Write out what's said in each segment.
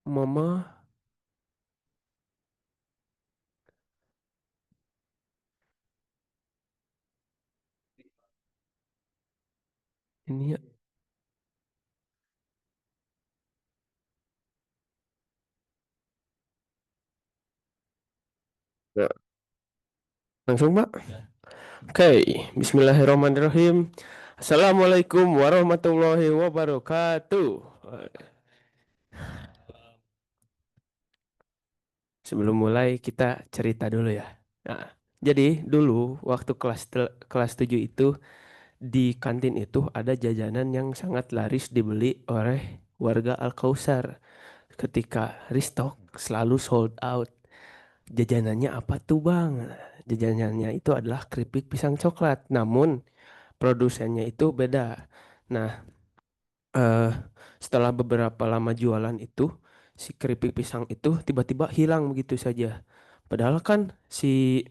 Mama, ini ya. Ya, langsung Pak. Oke, Bismillahirrahmanirrahim. Assalamualaikum warahmatullahi wabarakatuh. Sebelum mulai kita cerita dulu ya. Nah, jadi dulu waktu kelas 7 itu di kantin itu ada jajanan yang sangat laris dibeli oleh warga Al-Kausar. Ketika restock selalu sold out. Jajanannya apa tuh Bang? Jajanannya itu adalah keripik pisang coklat. Namun produsennya itu beda. Nah, eh, setelah beberapa lama jualan itu, si keripik pisang itu tiba-tiba hilang begitu saja. Padahal kan si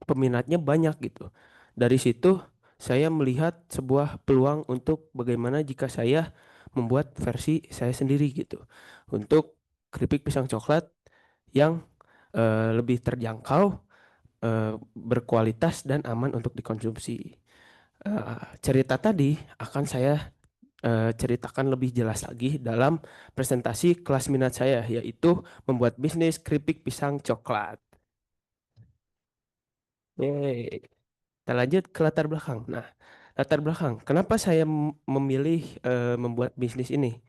peminatnya banyak gitu. Dari situ saya melihat sebuah peluang untuk bagaimana jika saya membuat versi saya sendiri gitu. Untuk keripik pisang coklat yang lebih terjangkau, berkualitas dan aman untuk dikonsumsi. Cerita tadi akan saya ceritakan lebih jelas lagi dalam presentasi kelas minat saya, yaitu membuat bisnis keripik pisang coklat. Yeay. Kita lanjut ke latar belakang. Nah, latar belakang, kenapa saya memilih membuat bisnis ini?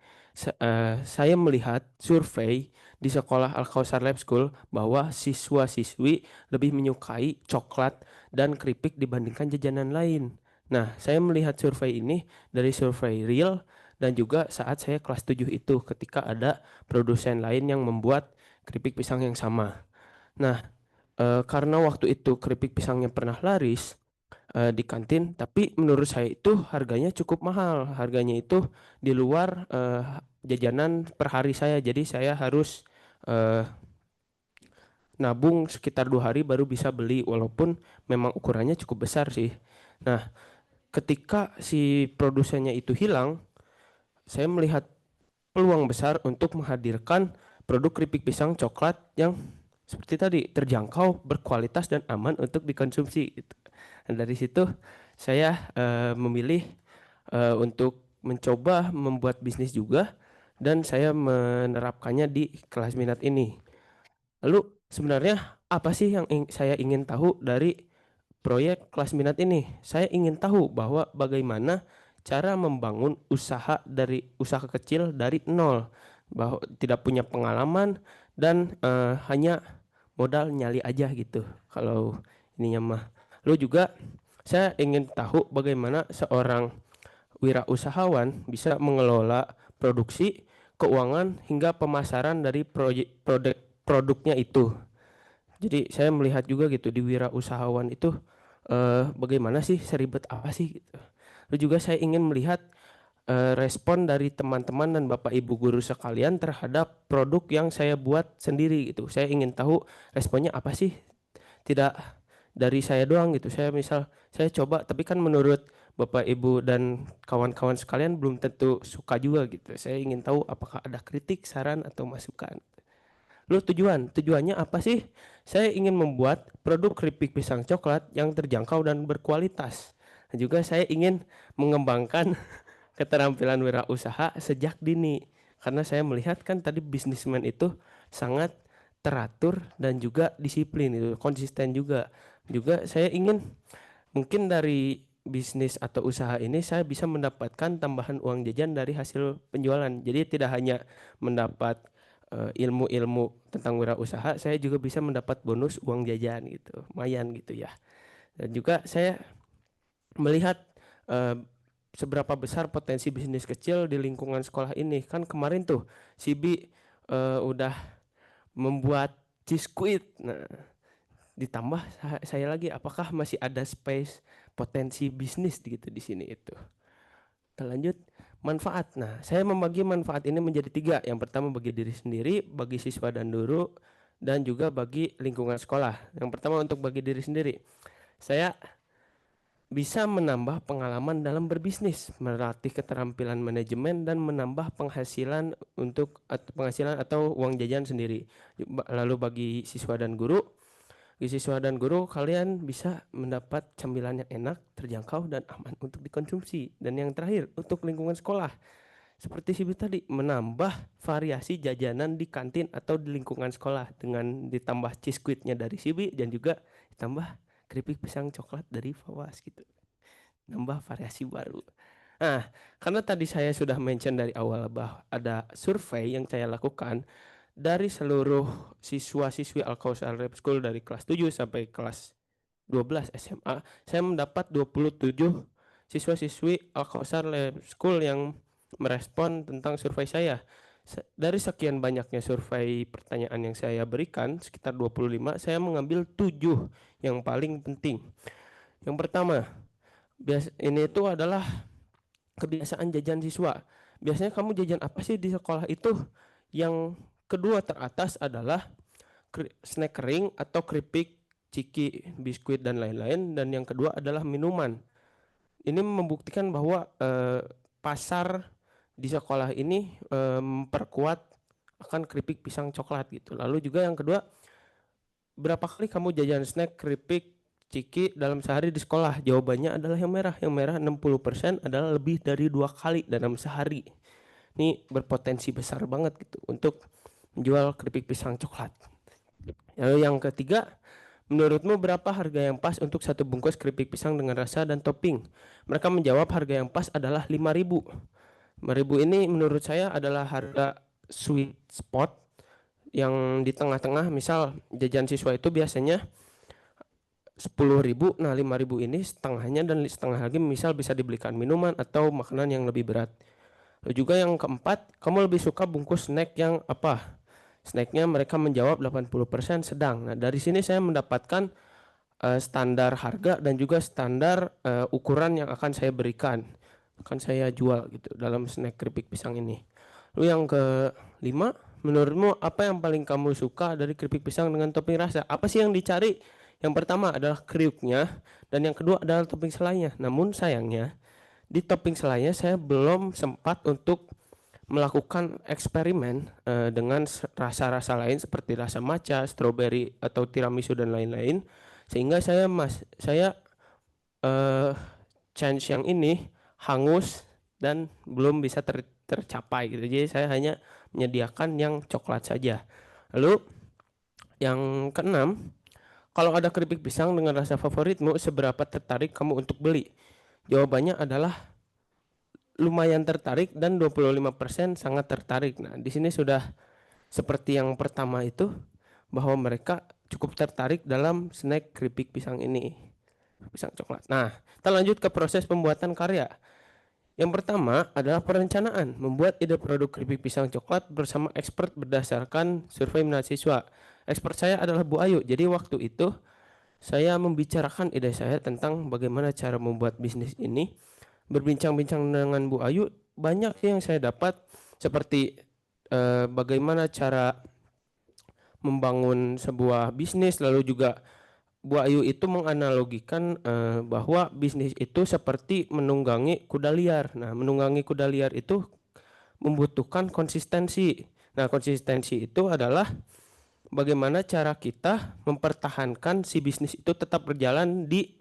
Saya melihat survei di sekolah Al-Kausar Lab School bahwa siswa-siswi lebih menyukai coklat dan keripik dibandingkan jajanan lain. Nah, saya melihat survei ini dari survei real dan juga saat saya kelas 7 itu ketika ada produsen lain yang membuat keripik pisang yang sama. Nah, karena waktu itu keripik pisangnya pernah laris di kantin, tapi menurut saya itu harganya cukup mahal. Harganya itu di luar jajanan per hari saya. Jadi saya harus eh, nabung sekitar 2 hari baru bisa beli, walaupun memang ukurannya cukup besar sih. Nah, ketika si produsennya itu hilang, saya melihat peluang besar untuk menghadirkan produk keripik pisang coklat yang seperti tadi terjangkau, berkualitas dan aman untuk dikonsumsi gitu. Dan dari situ saya memilih untuk mencoba membuat bisnis juga dan saya menerapkannya di kelas minat ini. Lalu sebenarnya apa sih yang saya ingin tahu dari proyek kelas minat ini? Saya ingin tahu bahwa bagaimana cara membangun usaha dari usaha kecil dari nol, bahwa tidak punya pengalaman dan hanya modal nyali aja gitu. Kalau ininya mah. Lalu juga saya ingin tahu bagaimana seorang wirausahawan bisa mengelola produksi, keuangan hingga pemasaran dari produknya itu. Jadi saya melihat juga gitu di wirausahawan itu bagaimana sih, seribet apa sih gitu. Lalu juga saya ingin melihat respon dari teman-teman dan Bapak Ibu guru sekalian terhadap produk yang saya buat sendiri gitu. Saya ingin tahu responnya apa sih, tidak dari saya doang gitu. Saya misal saya coba tapi kan menurut Bapak Ibu dan kawan-kawan sekalian belum tentu suka juga gitu. Saya ingin tahu apakah ada kritik, saran atau masukan. Lu tujuannya apa sih? Saya ingin membuat produk keripik pisang coklat yang terjangkau dan berkualitas. Dan juga saya ingin mengembangkan keterampilan wirausaha sejak dini. Karena saya melihat kan tadi bisnismen itu sangat teratur dan juga disiplin itu, konsisten juga. Juga saya ingin mungkin dari bisnis atau usaha ini saya bisa mendapatkan tambahan uang jajan dari hasil penjualan. Jadi tidak hanya mendapat ilmu-ilmu tentang wirausaha, saya juga bisa mendapat bonus uang jajan gitu, lumayan gitu ya. Dan juga saya melihat eh, seberapa besar potensi bisnis kecil di lingkungan sekolah ini. Kan kemarin tuh si Bi udah membuat Ciskuit. Nah, ditambah saya lagi, apakah masih ada space potensi bisnis gitu di sini itu. Kita lanjut manfaat. Nah, saya membagi manfaat ini menjadi tiga. Yang pertama bagi diri sendiri, bagi siswa dan guru, dan juga bagi lingkungan sekolah. Yang pertama untuk bagi diri sendiri. Saya bisa menambah pengalaman dalam berbisnis, melatih keterampilan manajemen dan menambah penghasilan atau uang jajan sendiri. Lalu bagi siswa dan guru, kalian bisa mendapat camilan yang enak, terjangkau dan aman untuk dikonsumsi. Dan yang terakhir, untuk lingkungan sekolah, seperti Sibi tadi, menambah variasi jajanan di kantin atau di lingkungan sekolah dengan ditambah cheese quidnya dari Sibi dan juga ditambah keripik pisang coklat dari Fawas gitu. Nambah variasi baru. Nah, karena tadi saya sudah mention dari awal bahwa ada survei yang saya lakukan dari seluruh siswa-siswi Al-Kausar Lab School dari kelas 7 sampai kelas 12 SMA, saya mendapat 27 siswa-siswi Al-Kausar Lab School yang merespon tentang survei saya. Dari sekian banyaknya survei pertanyaan yang saya berikan, sekitar 25, saya mengambil 7 yang paling penting. Yang pertama, ini itu adalah kebiasaan jajan siswa. Biasanya kamu jajan apa sih di sekolah itu? Yang kedua teratas adalah snack kering atau keripik, ciki, biskuit dan lain-lain. Dan yang kedua adalah minuman. Ini membuktikan bahwa pasar di sekolah ini memperkuat akan keripik pisang coklat gitu. Lalu juga yang kedua, berapa kali kamu jajan snack, keripik, ciki dalam sehari di sekolah? Jawabannya adalah yang merah. Yang merah 60% adalah lebih dari 2 kali dalam sehari. Ini berpotensi besar banget gitu untuk menjual keripik pisang coklat. Lalu yang ketiga, menurutmu berapa harga yang pas untuk satu bungkus keripik pisang dengan rasa dan topping? Mereka menjawab harga yang pas adalah 5.000. 5.000 ini menurut saya adalah harga sweet spot yang di tengah-tengah. Misal jajan siswa itu biasanya 10.000, nah 5.000 ini setengahnya dan setengah lagi misal bisa dibelikan minuman atau makanan yang lebih berat. Lalu juga yang keempat, kamu lebih suka bungkus snack yang apa? Snacknya mereka menjawab 80% sedang. Nah dari sini saya mendapatkan standar harga dan juga standar ukuran yang akan saya berikan, akan saya jual gitu dalam snack keripik pisang ini. Lalu yang kelima, menurutmu apa yang paling kamu suka dari keripik pisang dengan topping rasa? Apa sih yang dicari? Yang pertama adalah kriuknya dan yang kedua adalah topping selainya. Namun sayangnya di topping selainya saya belum sempat untuk melakukan eksperimen dengan rasa-rasa lain seperti rasa matcha, strawberry atau tiramisu dan lain-lain, sehingga saya change yang ini hangus dan belum bisa tercapai gitu. Jadi saya hanya menyediakan yang coklat saja. Lalu yang keenam, kalau ada keripik pisang dengan rasa favoritmu, seberapa tertarik kamu untuk beli? Jawabannya adalah lumayan tertarik dan 25% sangat tertarik. Nah, di sini sudah seperti yang pertama itu, bahwa mereka cukup tertarik dalam snack keripik pisang ini, pisang coklat. Nah, kita lanjut ke proses pembuatan karya. Yang pertama adalah perencanaan, membuat ide produk keripik pisang coklat bersama expert berdasarkan survei mahasiswa. Expert saya adalah Bu Ayu. Jadi waktu itu saya membicarakan ide saya tentang bagaimana cara membuat bisnis ini. Berbincang-bincang dengan Bu Ayu, banyak sih yang saya dapat, seperti bagaimana cara membangun sebuah bisnis. Lalu juga Bu Ayu itu menganalogikan bahwa bisnis itu seperti menunggangi kuda liar. Nah, menunggangi kuda liar itu membutuhkan konsistensi. Nah, konsistensi itu adalah bagaimana cara kita mempertahankan si bisnis itu tetap berjalan di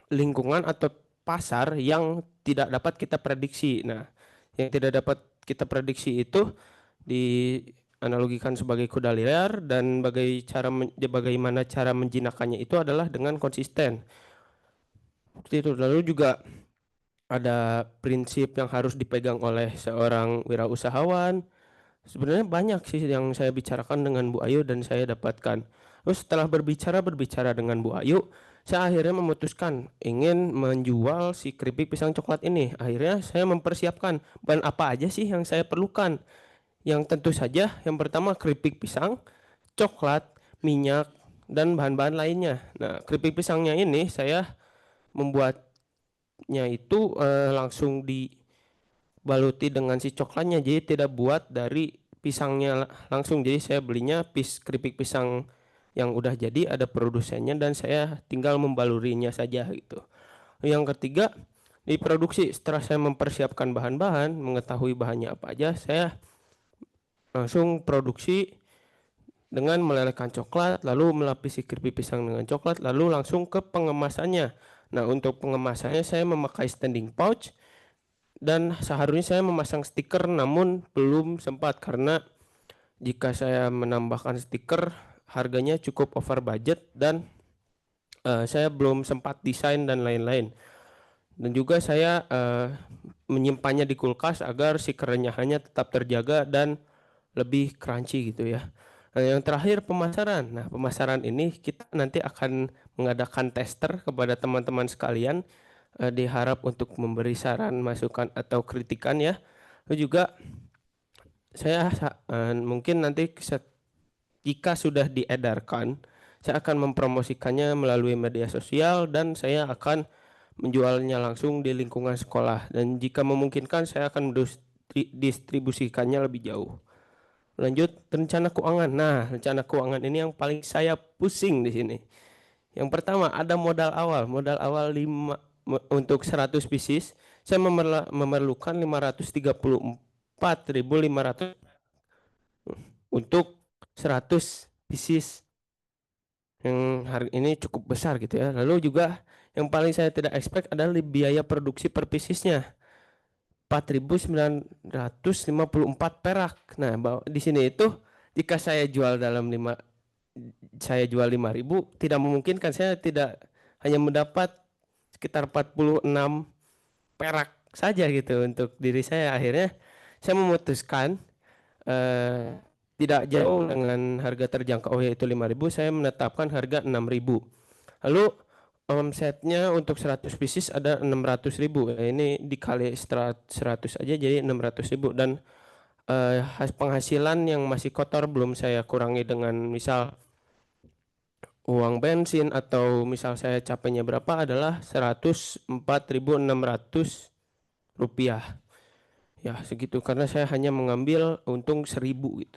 lingkungan atau pasar yang tidak dapat kita prediksi. Nah, yang tidak dapat kita prediksi itu dianalogikan sebagai kuda liar, dan bagaimana cara menjinakkannya itu adalah dengan konsisten. Seperti itu. Lalu juga ada prinsip yang harus dipegang oleh seorang wirausahawan. Sebenarnya banyak sih yang saya bicarakan dengan Bu Ayu dan saya dapatkan. Terus setelah berbicara dengan Bu Ayu, saya akhirnya memutuskan ingin menjual si keripik pisang coklat ini. Akhirnya saya mempersiapkan bahan apa aja sih yang saya perlukan. Yang tentu saja yang pertama keripik pisang, coklat, minyak, dan bahan-bahan lainnya. Nah, keripik pisangnya ini saya membuatnya itu langsung dibaluti dengan si coklatnya, jadi tidak buat dari pisangnya langsung. Jadi saya belinya keripik pisang yang udah jadi ada produsennya dan saya tinggal membalurinya saja gitu. Yang ketiga, di produksi setelah saya mempersiapkan bahan-bahan, mengetahui bahannya apa aja, saya langsung produksi dengan melelehkan coklat, lalu melapisi keripik pisang dengan coklat, lalu langsung ke pengemasannya. Nah, untuk pengemasannya saya memakai standing pouch dan seharusnya saya memasang stiker namun belum sempat karena jika saya menambahkan stiker harganya cukup over budget dan saya belum sempat desain dan lain-lain. Dan juga saya menyimpannya di kulkas agar si kerenyahannya tetap terjaga dan lebih crunchy gitu ya. Nah, yang terakhir pemasaran. Nah, pemasaran ini kita nanti akan mengadakan tester kepada teman-teman sekalian, diharap untuk memberi saran, masukan atau kritikan ya. Lalu juga saya mungkin nanti jika sudah diedarkan, saya akan mempromosikannya melalui media sosial dan saya akan menjualnya langsung di lingkungan sekolah. Dan jika memungkinkan, saya akan distribusikannya lebih jauh. Lanjut, rencana keuangan. Nah, rencana keuangan ini yang paling saya pusing di sini. Yang pertama, ada modal awal. Modal awal untuk 100 pieces, saya memerlukan 534.500 untuk 100 pieces yang harga ini cukup besar gitu ya. Lalu juga yang paling saya tidak expect adalah biaya produksi per piecesnya 4.954 perak. Nah, di sini itu jika saya jual dalam 5, saya jual 5.000 tidak memungkinkan, saya tidak hanya mendapat sekitar 46 perak saja gitu untuk diri saya. Akhirnya saya memutuskan eh, tidak jauh dengan harga terjangkau yaitu 5.000, saya menetapkan harga 6.000. Lalu omsetnya untuk 100 pieces ada 600.000. Ini dikali 100 aja jadi 600.000 dan penghasilan yang masih kotor belum saya kurangi dengan misal uang bensin atau misal saya capeknya berapa adalah 104.600 rupiah. Ya segitu karena saya hanya mengambil untung 1.000 gitu.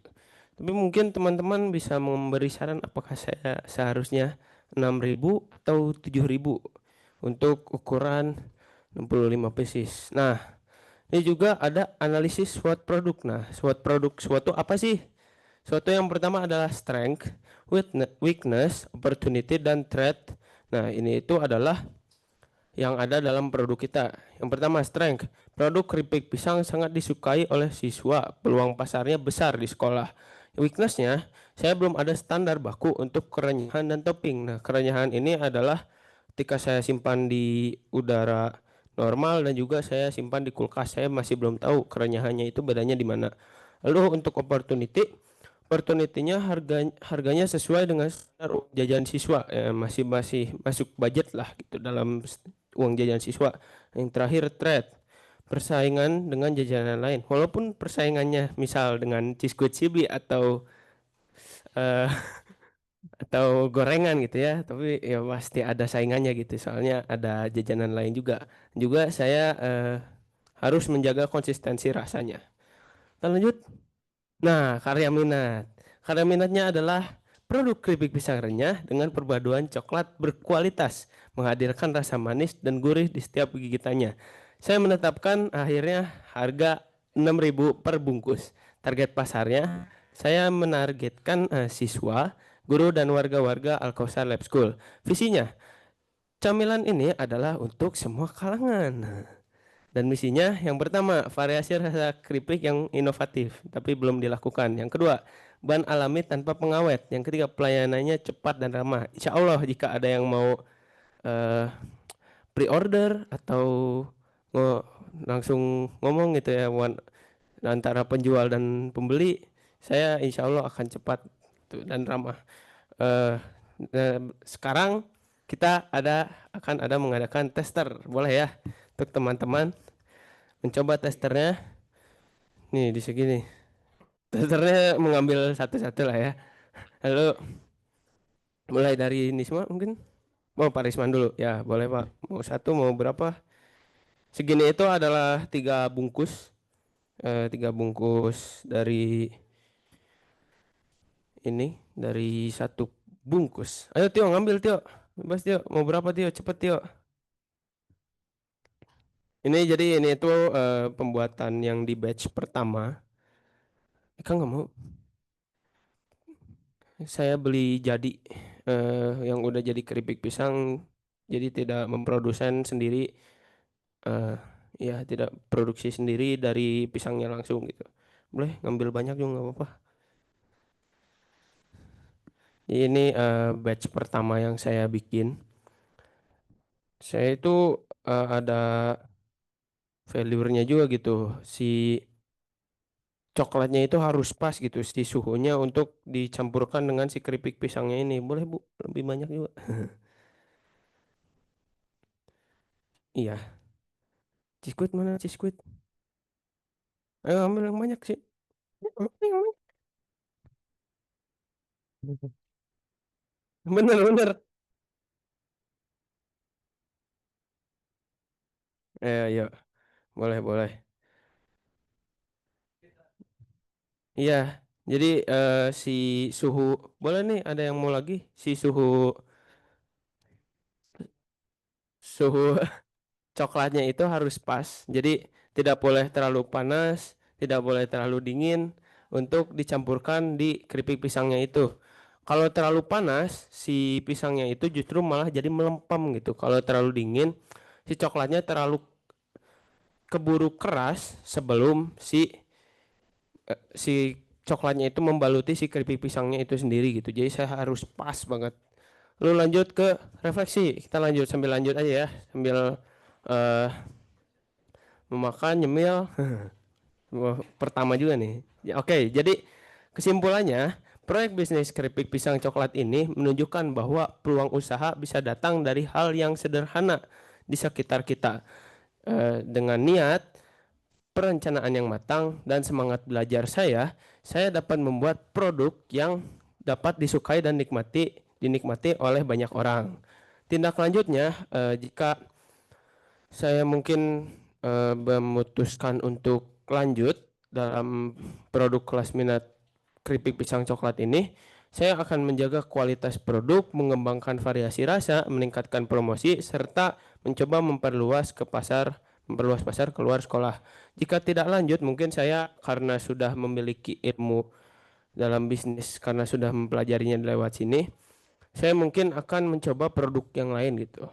Tapi mungkin teman-teman bisa memberi saran apakah saya seharusnya 6.000 atau 7.000 untuk ukuran 65 pieces. Nah, ini juga ada analisis SWOT produk. Nah, SWOT produk suatu apa sih? Suatu yang pertama adalah strength, weakness, opportunity, dan threat. Nah, ini itu adalah yang ada dalam produk kita. Yang pertama strength. Produk keripik pisang sangat disukai oleh siswa. Peluang pasarnya besar di sekolah. Weaknessnya, saya belum ada standar baku untuk kerenyahan dan topping. Nah, kerenyahan ini adalah ketika saya simpan di udara normal dan juga saya simpan di kulkas, saya masih belum tahu kerenyahannya itu bedanya di mana. Lalu untuk opportunity-nya harganya sesuai dengan standar jajan siswa, masih masih masuk budget lah gitu dalam uang jajan siswa. Yang terakhir threat, persaingan dengan jajanan lain. Walaupun persaingannya misal dengan Cisco Cibi eh, atau gorengan gitu ya, tapi ya pasti ada saingannya gitu. Soalnya ada jajanan lain juga. Juga saya harus menjaga konsistensi rasanya. Kita lanjut. Nah, karya minat. Karya minatnya adalah produk keripik pisang renyah dengan perpaduan coklat berkualitas, menghadirkan rasa manis dan gurih di setiap gigitannya. Saya menetapkan akhirnya harga 6.000 per bungkus. Target pasarnya, saya menargetkan siswa, guru dan warga-warga Alkausar Lab School. Visinya, camilan ini adalah untuk semua kalangan. Dan misinya yang pertama, variasi rasa keripik yang inovatif, tapi belum dilakukan. Yang kedua, bahan alami tanpa pengawet. Yang ketiga, pelayanannya cepat dan ramah. Insya Allah jika ada yang mau eh, pre-order atau ngo- langsung ngomong gitu ya, antara penjual dan pembeli, saya insya Allah akan cepat gitu, dan ramah. Eh, Sekarang kita akan ada mengadakan tester, boleh ya, untuk teman-teman mencoba testernya. Nih di sini. Testernya mengambil satu-satu lah ya. Lalu mulai dari ini semua mungkin. Mau Pak Risman dulu. Ya boleh Pak. Mau satu mau berapa? Segini itu adalah 3 bungkus. 3 bungkus dari ini. Dari satu. bungkus. Ayo Tio ngambil Tio. Bebas Tio. Mau berapa Tio? Cepet Tio. Ini jadi ini tuh pembuatan yang di batch pertama. Kan nggak mau. Saya beli jadi yang udah jadi keripik pisang. Jadi tidak memprodusen sendiri. eh Ya tidak produksi sendiri dari pisangnya langsung gitu. Boleh ngambil banyak juga nggak apa-apa. Ini batch pertama yang saya bikin. Saya itu ada failure-nya juga gitu. Si coklatnya itu harus pas gitu si suhunya untuk dicampurkan dengan si keripik pisangnya ini. Boleh Bu, lebih banyak juga. Iya, Cisquit mana Cisquit? Ayo ambil yang banyak sih. Bener bener. Iya, boleh boleh. Iya, jadi si suhu boleh nih ada yang mau lagi si suhu suhu coklatnya itu harus pas. Jadi tidak boleh terlalu panas, tidak boleh terlalu dingin untuk dicampurkan di keripik pisangnya itu. Kalau terlalu panas, si pisangnya itu justru malah jadi melempem gitu. Kalau terlalu dingin, si coklatnya terlalu keburu keras sebelum si coklatnya itu membaluti si keripik pisangnya itu sendiri gitu. Jadi saya harus pas banget. Lalu lanjut ke refleksi. Kita lanjut sambil lanjut aja ya, sambil eh memakan nyemil. Wah, pertama juga nih. Ya, oke, jadi kesimpulannya, proyek bisnis keripik pisang coklat ini menunjukkan bahwa peluang usaha bisa datang dari hal yang sederhana di sekitar kita. Dengan niat, perencanaan yang matang, dan semangat belajar saya dapat membuat produk yang dapat disukai dan dinikmati oleh banyak orang. Tindak lanjutnya, jika saya mungkin memutuskan untuk lanjut dalam produk kelas minat keripik pisang coklat ini. Saya akan menjaga kualitas produk, mengembangkan variasi rasa, meningkatkan promosi, serta mencoba memperluas pasar keluar sekolah. Jika tidak lanjut, mungkin saya karena sudah memiliki ilmu dalam bisnis, karena sudah mempelajarinya lewat sini, saya mungkin akan mencoba produk yang lain gitu.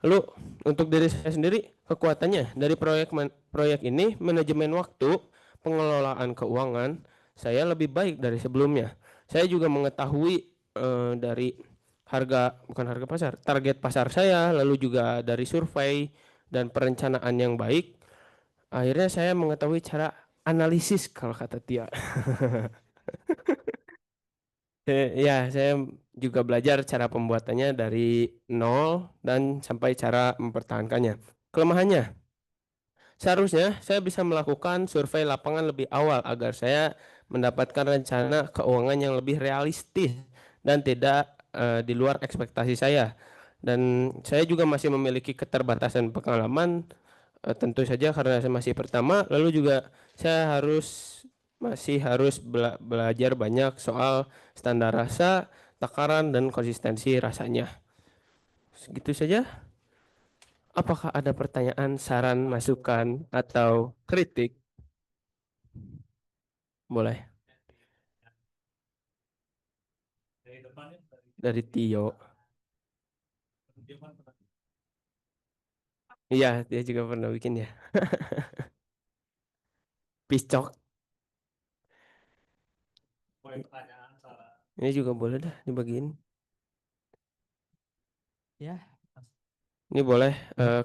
Lalu untuk diri saya sendiri kekuatannya dari proyek ini manajemen waktu, pengelolaan keuangan saya lebih baik dari sebelumnya. Saya juga mengetahui dari bukan harga pasar, target pasar saya, lalu juga dari survei dan perencanaan yang baik. Akhirnya saya mengetahui cara analisis kalau kata Tia. Ya, saya juga belajar cara pembuatannya dari nol dan sampai cara mempertahankannya. Kelemahannya, seharusnya saya bisa melakukan survei lapangan lebih awal agar saya mendapatkan rencana keuangan yang lebih realistis dan tidak di luar ekspektasi saya. Dan saya juga masih memiliki keterbatasan pengalaman, tentu saja karena saya masih pertama, lalu juga saya masih harus belajar banyak soal standar rasa, takaran dan konsistensi rasanya. Segitu saja. Apakah ada pertanyaan, saran, masukan, atau kritik? Boleh. Dari Tio. Iya, dia juga pernah bikin ya. Piscok. Ini juga boleh dah dibagiin. Ya, Ini boleh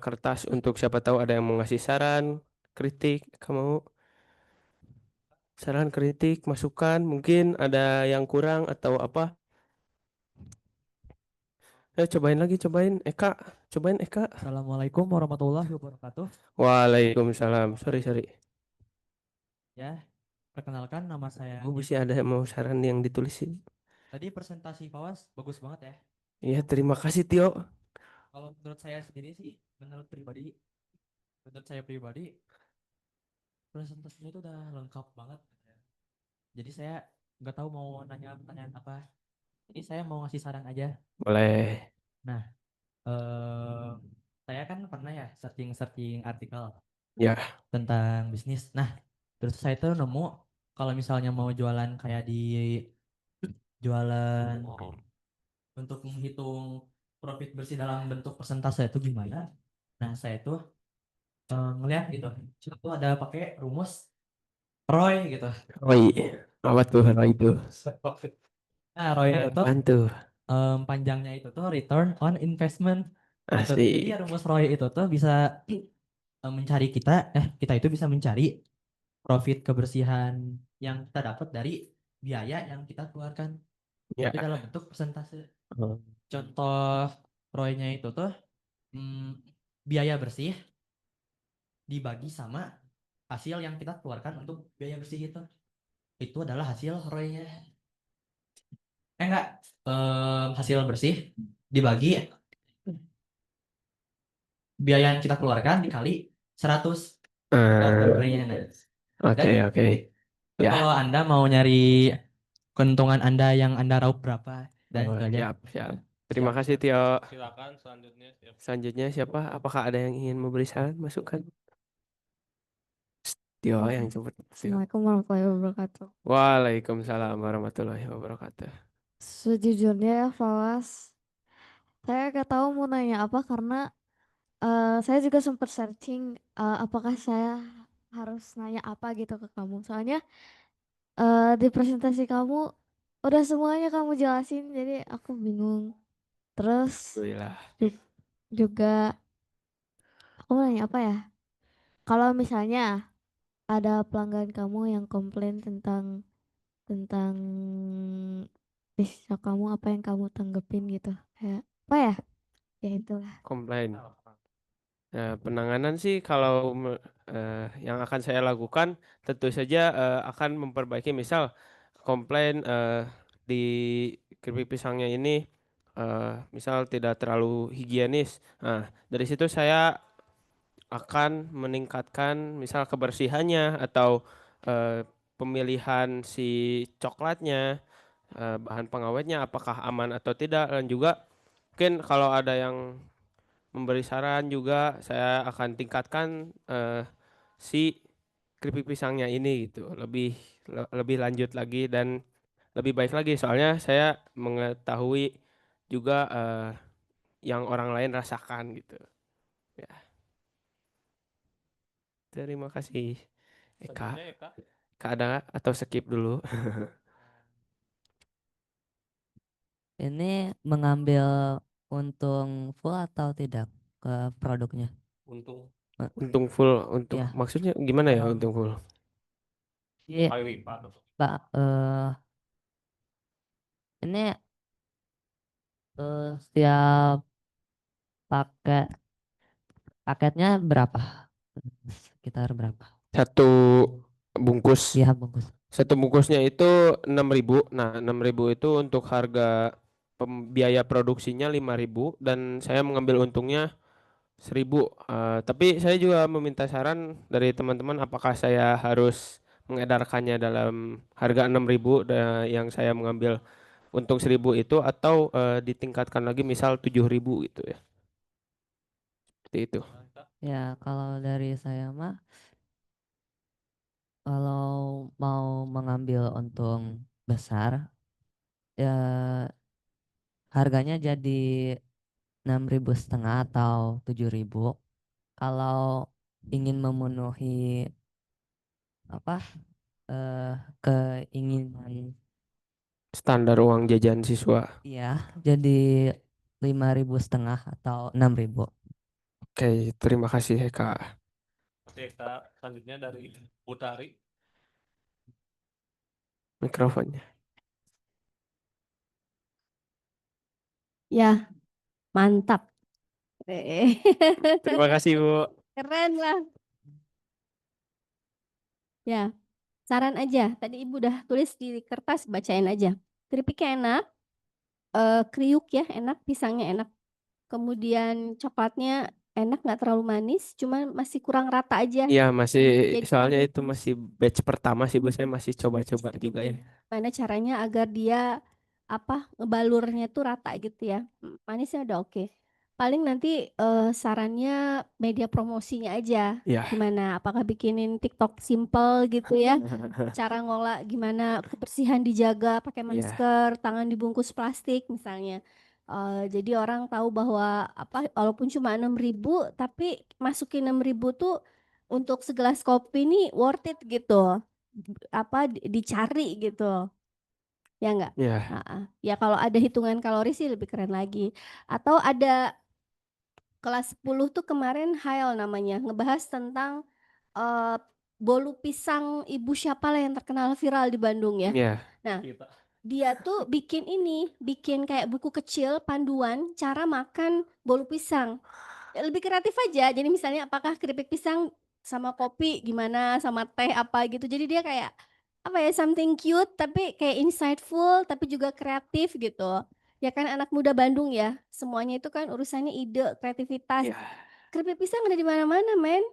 kertas untuk siapa tahu ada yang mau ngasih saran, kritik, kamu saran, kritik, masukan, mungkin ada yang kurang atau apa? Cobain lagi, cobain Eka, cobain Eka. Assalamualaikum warahmatullahi wabarakatuh. Waalaikumsalam. Sorry, sorry. Ya, perkenalkan nama saya. Oh, bisa ada yang mau saran yang ditulisin. Tadi presentasi Fawas bagus banget ya. Iya, terima kasih Tio. Kalau menurut saya sendiri sih, menurut saya pribadi, presentasinya itu udah lengkap banget, gitu ya. Jadi saya nggak tahu mau nanya pertanyaan apa. Ini saya mau ngasih saran aja. Boleh. Nah, eh saya kan pernah ya searching-searching artikel Ya. tentang bisnis. Nah, terus saya tuh nemu kalau misalnya mau jualan kayak di jualan untuk menghitung profit bersih dalam bentuk persentase itu gimana. Nah, saya tuh ngeliat gitu. Itu ada pakai rumus ROI gitu. Roy. Apa tuh Roy itu? Nah, ROI itu tuh Apaan tuh? panjangnya itu tuh return on investment gitu. Jadi ya Asik. rumus ROI itu tuh bisa mencari kita itu bisa mencari profit kebersihan yang kita dapat dari biaya yang kita keluarkan. Ya. Itu dalam bentuk persentase. Oh. Contoh ROI-nya itu tuh biaya bersih dibagi sama hasil yang kita keluarkan untuk biaya bersih itu. Itu adalah hasil ROI-nya. Enggak, hasil bersih dibagi biaya yang kita keluarkan dikali 100. Dapat Eh, ROI-nya. Nah. Dan oke oke. Ya. kalau Anda mau nyari keuntungan Anda yang Anda raup berapa dan Oh, itu aja. siap siap. Terima Siap. kasih Tio. Silakan selanjutnya. Siap. Selanjutnya siapa? Apakah ada yang ingin memberi saran, masukan? Tio yang cepet. Tio. Assalamualaikum warahmatullahi wabarakatuh. Waalaikumsalam warahmatullahi wabarakatuh. Sejujurnya ya, Fawas, saya gak tahu mau nanya apa karena saya juga sempat searching apakah saya harus nanya apa gitu ke kamu. Soalnya di presentasi kamu udah semuanya kamu jelasin, jadi aku bingung. Terus Alhamdulillah. ju- juga aku mau nanya apa ya? Kalau misalnya ada pelanggan kamu yang komplain tentang bisa kamu apa yang kamu tanggepin gitu kayak apa ya, ya itulah. Komplain. Nah, penanganan sih kalau yang akan saya lakukan tentu saja akan memperbaiki misal komplain di keripik pisangnya ini misal tidak terlalu higienis. Nah, dari situ saya akan meningkatkan misal kebersihannya atau eh, pemilihan si coklatnya, bahan pengawetnya apakah aman atau tidak, dan juga mungkin kalau ada yang memberi saran juga saya akan tingkatkan si keripik pisangnya ini gitu lebih lanjut lagi dan lebih baik lagi soalnya saya mengetahui juga yang orang lain rasakan gitu ya. Terima kasih Eka. Selanjutnya Eka. Kak ada nggak? Atau skip dulu? Ini mengambil untung full atau tidak ke produknya? Untung Eh, Untung full untuk Ya, maksudnya gimana ya untung full? jadi kali lipat. Pak, ini setiap paket paketnya berapa? Sekitar berapa? Satu bungkus. Iya, bungkus. Satu bungkusnya itu 6.000. Nah, 6.000 itu untuk harga biaya produksinya 5.000 dan saya mengambil untungnya 1.000. Tapi saya juga meminta saran dari teman-teman apakah saya harus mengedarkannya dalam harga 6.000 yang saya mengambil untung 1.000 itu atau ditingkatkan lagi misal 7.000 gitu ya. Seperti itu. Ya, kalau dari saya mah, kalau mau mengambil untung besar, ya harganya jadi 6.500 atau 7.000. Kalau ingin memenuhi apa eh keinginan, Standar uang jajan siswa. ya jadi 5.500 atau 6.000. Oke, terima kasih Kak. Oke, Eka. Selanjutnya dari Putari. Mikrofonnya. Ya, mantap. Eh, Terima kasih Bu. Keren lah. Ya, saran aja. Tadi Ibu udah tulis di kertas, bacain aja. Keripiknya enak, kriuk ya, enak, pisangnya enak. Kemudian coklatnya enak, nggak terlalu manis, cuman masih kurang rata aja. Iya masih Jadi soalnya itu masih batch pertama sih Bu, saya masih coba-coba juga ya. gimana caranya agar dia ngebalurnya tuh rata gitu ya. Manisnya udah oke. Paling nanti sarannya media promosinya aja. Ya. Gimana? Apakah bikinin TikTok simple gitu ya? Cara ngolah gimana kebersihan dijaga pakai Iya. masker, tangan dibungkus plastik misalnya. Jadi orang tahu bahwa walaupun cuma 6.000 tapi masukin 6.000 tuh untuk segelas kopi ini worth it gitu. Dicari gitu. Ya enggak? Ya. Ya kalau ada hitungan kalori sih lebih keren lagi. Atau ada kelas 10 tuh kemarin Hail namanya, ngebahas tentang bolu pisang ibu siapa lah yang terkenal viral di Bandung ya. Ya. Nah, Kita. dia tuh bikin kayak buku kecil panduan cara makan bolu pisang. Lebih kreatif aja. Jadi misalnya apakah keripik pisang sama kopi gimana, sama teh apa gitu. Jadi dia kayak something cute tapi kayak insightful tapi juga kreatif gitu. Ya kan anak muda Bandung ya, semuanya itu kan urusannya ide, kreativitas. Ya. Keripik pisang ada di mana-mana, men.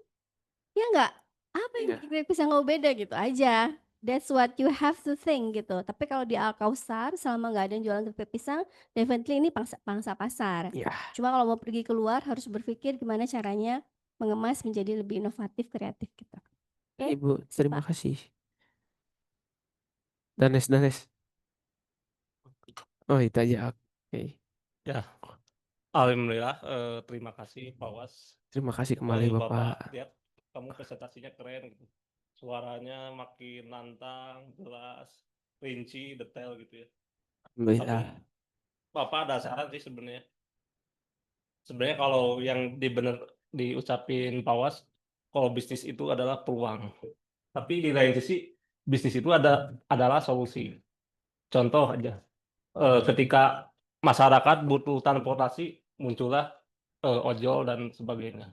Ya enggak? Apa yang Iya. bikin keripik pisang nggak beda gitu aja. That's what you have to think gitu. Tapi kalau di Alkausar selama nggak ada yang jualan keripik pisang, definitely ini pangsa pasar. Ya. Cuma kalau mau pergi keluar harus berpikir gimana caranya mengemas menjadi lebih inovatif, kreatif gitu. Oke, Ibu, terima Pak. kasih. Danes. Oh, itu aja. Oke. Ya, alhamdulillah. Terima kasih Pak Was. Terima kasih kembali Bapak. Lihat kamu presentasinya keren gitu. Suaranya makin lantang, jelas, rinci, detail gitu ya. Tapi Alhamdulillah. Bapak ada saran sih sebenarnya. Sebenarnya kalau yang diucapin Pak Was, kalau bisnis itu adalah peluang. Tapi di lain sisi bisnis itu adalah solusi. Contoh aja, ketika masyarakat butuh transportasi, muncullah ojol dan sebagainya.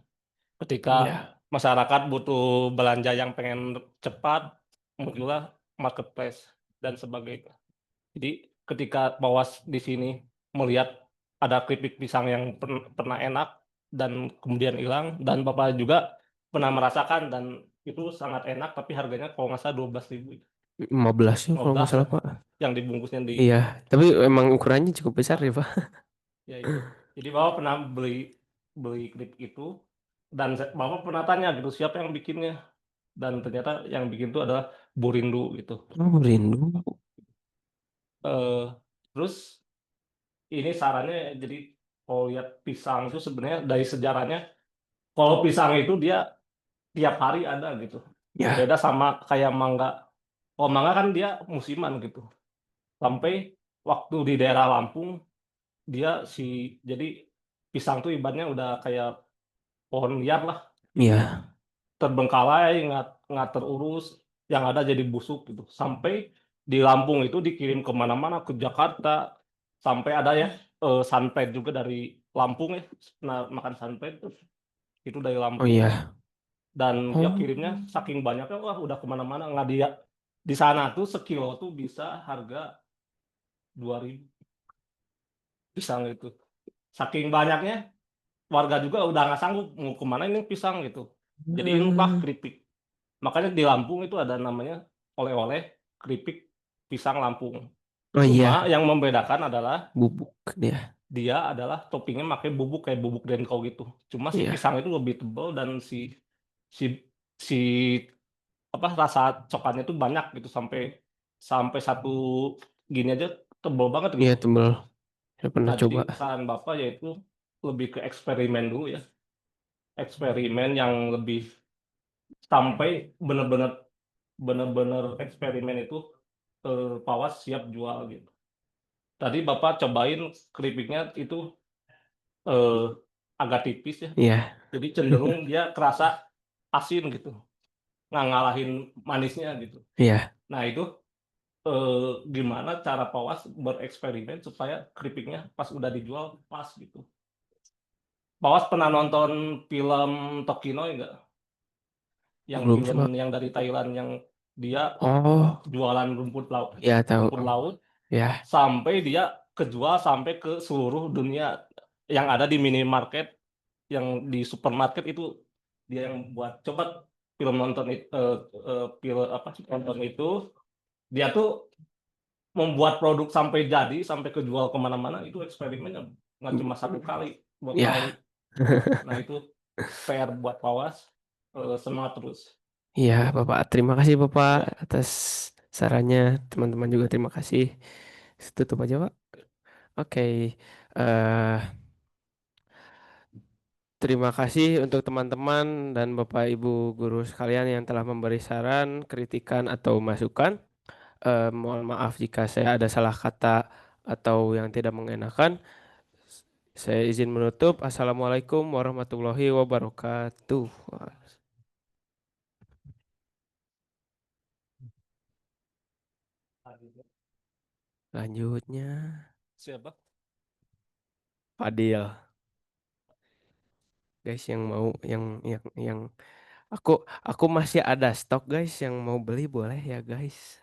Ketika Iya. masyarakat butuh belanja yang pengen cepat, muncullah marketplace dan sebagainya. Jadi ketika Bawas di sini melihat ada keripik pisang yang pernah enak dan kemudian hilang, dan Bapak juga pernah merasakan dan itu sangat enak tapi harganya kalau nggak salah 12.000 15 ya kalau nggak 15 salah ya, Pak. yang dibungkusnya di Iya, tapi emang ukurannya cukup besar ya Pak. ya itu. Jadi Bapak pernah beli keripik itu dan Bapak pernah tanya gitu siapa yang bikinnya, dan ternyata yang bikin itu adalah Bu Rindu gitu. Oh, rindu. Terus ini sarannya, jadi kalau lihat pisang itu sebenarnya dari sejarahnya, kalau pisang itu dia tiap hari ada gitu. Ya. Beda sama kayak mangga. Kalau mangga kan dia musiman gitu. Sampai waktu di daerah Lampung jadi pisang tuh ibaratnya udah kayak pohon liar lah, Iya. terbengkalai, nggak terurus, yang ada jadi busuk gitu. Sampai di Lampung itu dikirim kemana-mana, ke Jakarta, sampai ada ya sunpen juga dari Lampung ya, nah makan sunpen itu dari Oh Lampung. iya. Dan dia Oh. kirimnya saking banyaknya, wah udah kemana-mana, nggak dia di sana tuh sekilo tuh bisa harga 2.000 pisang itu. Saking banyaknya, warga juga udah nggak sanggup mau kemana ini pisang gitu. Jadiin keripik. Makanya di Lampung itu ada namanya oleh-oleh keripik pisang Lampung. Oh Cuma iya, yang membedakan adalah bubuk dia. dia adalah toppingnya pakai bubuk kayak bubuk denko gitu. Cuma si Iya. pisang itu lebih tebal dan si si rasa coklatnya itu banyak gitu, sampai satu gini aja tebal banget Iya, gitu. tebal. Saya pernah Nah, coba. jadi saran Bapak yaitu lebih ke eksperimen dulu ya. Eksperimen yang lebih sampai bener-bener eksperimen itu Pawas siap jual gitu. Tadi Bapak cobain keripiknya itu agak tipis ya. Iya. Jadi cenderung dia kerasa asin gitu. Nggak ngalahin manisnya gitu. Iya. Nah, itu gimana cara Pawas bereksperimen supaya keripiknya pas udah dijual pas gitu. Pawas pernah nonton film Tokinoy nggak? Yang Belum film Pak. yang dari Thailand yang dia Oh, jualan rumput laut. ya tahu. Rumput laut Ya. sampai dia kejual sampai ke seluruh dunia, yang ada di minimarket, yang di supermarket itu dia yang buat. Coba film nonton itu, nonton itu, dia tuh membuat produk sampai jadi, sampai kejual kemana-mana itu eksperimennya nggak cuma 1 kali, 2 Ya. kali. Nah itu PR buat Pawas, semangat terus. Iya, Bapak. Terima kasih Bapak Ya. atas sarannya. Teman-teman juga terima kasih. Tutup aja, Pak. Oke. eh Terima kasih untuk teman-teman dan Bapak Ibu guru sekalian yang telah memberi saran, kritikan atau masukan. Mohon maaf jika saya ada salah kata atau yang tidak mengenakan. Saya izin menutup. Assalamualaikum warahmatullahi wabarakatuh. Lanjutnya, Siapa? Fadil. Guys yang mau yang aku masih ada stok guys yang mau beli boleh ya guys.